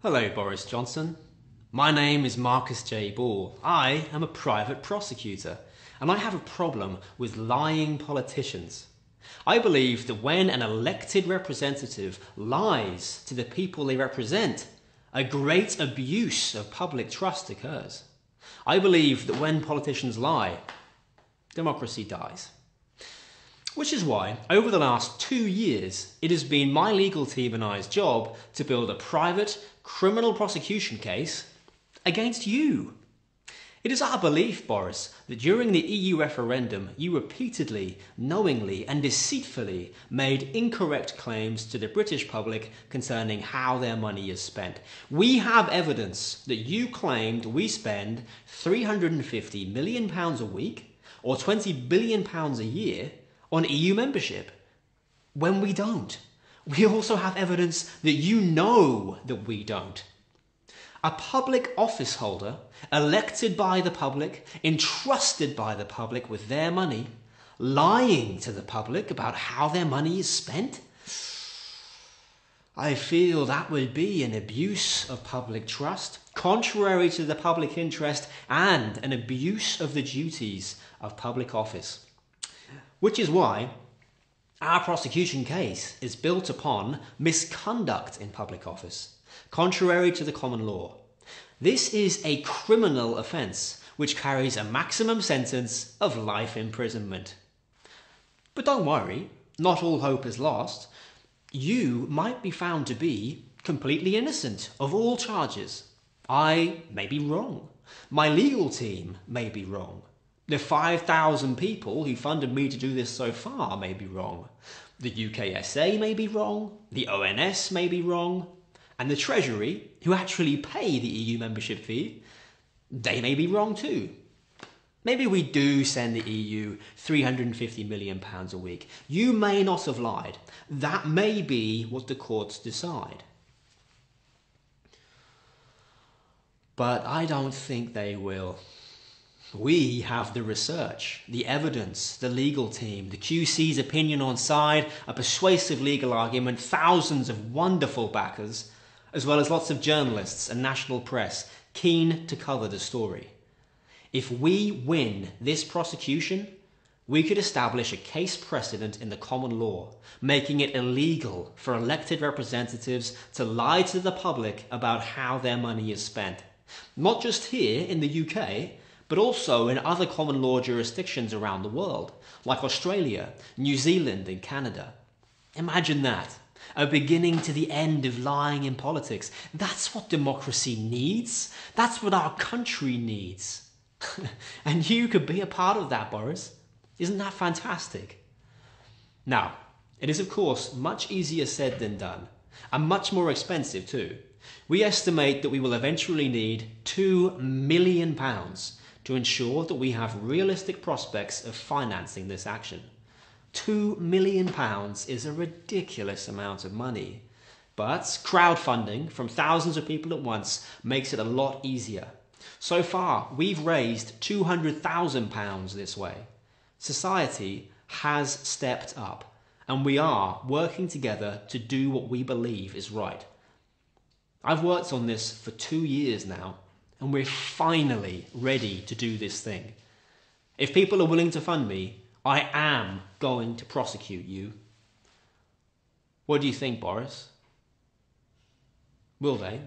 Hello, Boris Johnson. My name is Marcus J. Ball. I am a private prosecutor, and I have a problem with lying politicians. I believe that when an elected representative lies to the people they represent, a great abuse of public trust occurs. I believe that when politicians lie, democracy dies. Which is why, over the last 2 years, it has been my legal team and I's job to build a private criminal prosecution case against you. It is our belief, Boris, that during the EU referendum, you repeatedly, knowingly and deceitfully made incorrect claims to the British public concerning how their money is spent. We have evidence that you claimed we spend £350 million a week or £20 billion a year on EU membership, when we don't. We also have evidence that you know that we don't. A public office holder, elected by the public, entrusted by the public with their money, lying to the public about how their money is spent? I feel that would be an abuse of public trust, contrary to the public interest, and an abuse of the duties of public office. Which is why our prosecution case is built upon misconduct in public office, contrary to the common law. This is a criminal offence which carries a maximum sentence of life imprisonment. But don't worry, not all hope is lost. You might be found to be completely innocent of all charges. I may be wrong. My legal team may be wrong. The 5,000 people who funded me to do this so far may be wrong. The UKSA may be wrong. The ONS may be wrong. And the Treasury, who actually pay the EU membership fee, they may be wrong too. Maybe we do send the EU £350 million a week. You may not have lied. That may be what the courts decide. But I don't think they will. We have the research, the evidence, the legal team, the QC's opinion on side, a persuasive legal argument, thousands of wonderful backers, as well as lots of journalists and national press keen to cover the story. If we win this prosecution, we could establish a case precedent in the common law, making it illegal for elected representatives to lie to the public about how their money is spent. Not just here in the UK, but also in other common law jurisdictions around the world, like Australia, New Zealand and Canada. Imagine that. A beginning to the end of lying in politics. That's what democracy needs. That's what our country needs. And you could be a part of that, Boris. Isn't that fantastic? Now, it is of course much easier said than done, and much more expensive too. We estimate that we will eventually need £2 million to ensure that we have realistic prospects of financing this action. £2 million is a ridiculous amount of money, but crowdfunding from thousands of people at once makes it a lot easier. So far, we've raised £200,000 this way. Society has stepped up, and we are working together to do what we believe is right. I've worked on this for 2 years now, and we're finally ready to do this thing. If people are willing to fund me, I am going to prosecute you. What do you think, Boris? Will they?